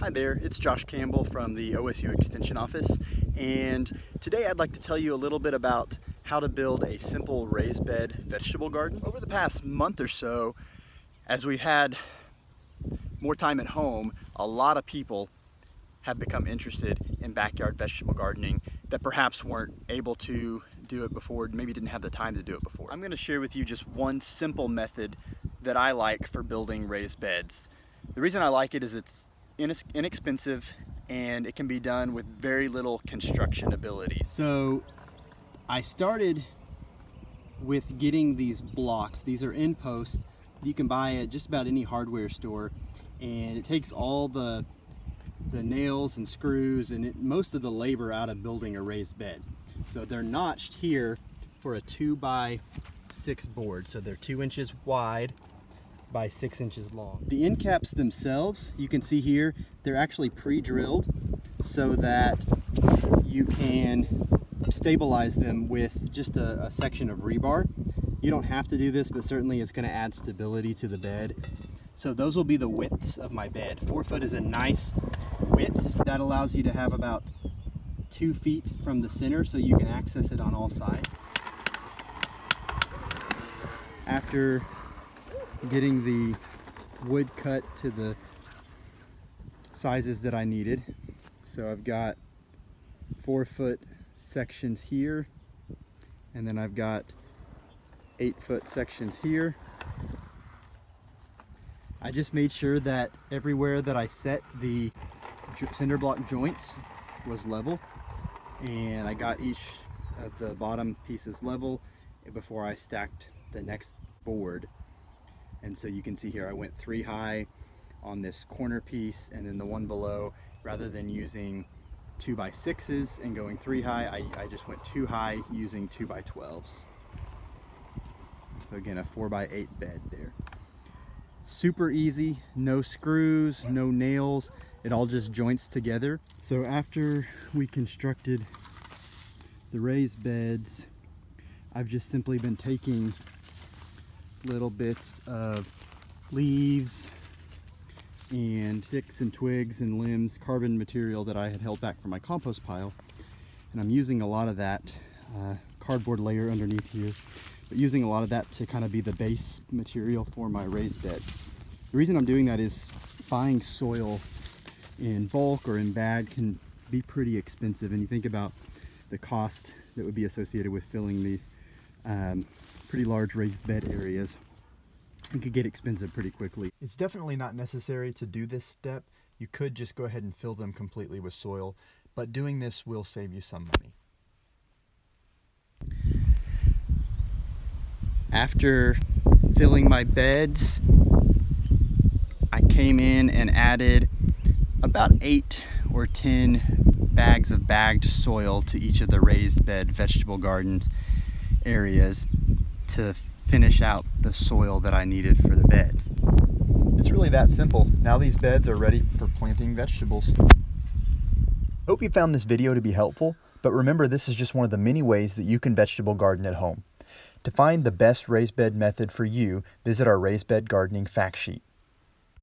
Hi there, it's Josh Campbell from the OSU Extension Office, and today I'd like to tell you a little bit about how to build a simple raised bed vegetable garden. Over the past month or so, as we've had more time at home, a lot of people have become interested in backyard vegetable gardening that perhaps weren't able to do it before, maybe didn't have the time to do it before. I'm going to share with you just one simple method that I like for building raised beds. The reason I like it is it's inexpensive and it can be done with very little construction ability. So I started with getting these blocks. These are in post. You can buy at just about any hardware store, and it takes all the nails and screws and most of the labor out of building a raised bed. So they're notched here for a 2x6 board. So they're 2 inches wide by 6 inches long. The end caps themselves, you can see here, they're actually pre-drilled so that you can stabilize them with just a section of rebar. You don't have to do this, but certainly it's going to add stability to the bed. So those will be the widths of my bed. 4 foot is a nice width. That allows you to have about 2 feet from the center so you can access it on all sides. After getting the wood cut to the sizes that I needed, so I've got 4 foot sections here, and then I've got 8 foot sections here. I just made sure that everywhere that I set the cinder block joints was level, and I got each of the bottom pieces level before I stacked the next board. And so you can see here I went 3 high on this corner piece, and then the one below, rather than using 2x6s and going 3 high, I just went 2 high using 2x12s. So again, a 4x8 bed there. Super easy, no screws, no nails, it all just joints together. So after we constructed the raised beds, I've just simply been taking little bits of leaves and sticks and twigs and limbs, carbon material that I had held back from my compost pile, and I'm using a lot of that cardboard layer underneath here, but using a lot of that to kind of be the base material for my raised bed. The reason I'm doing that is buying soil in bulk or in bag can be pretty expensive, and you think about the cost that would be associated with filling these pretty large raised bed areas. It could get expensive pretty quickly. It's definitely not necessary to do this step. You could just go ahead and fill them completely with soil, but doing this will save you some money. After filling my beds, I came in and added about 8 or 10 bags of bagged soil to each of the raised bed vegetable gardens areas to finish out the soil that I needed for the beds. It's really that simple. Now these beds are ready for planting vegetables. Hope you found this video to be helpful, but remember, this is just one of the many ways that you can vegetable garden at home. To find the best raised bed method for you, visit our raised bed gardening fact sheet.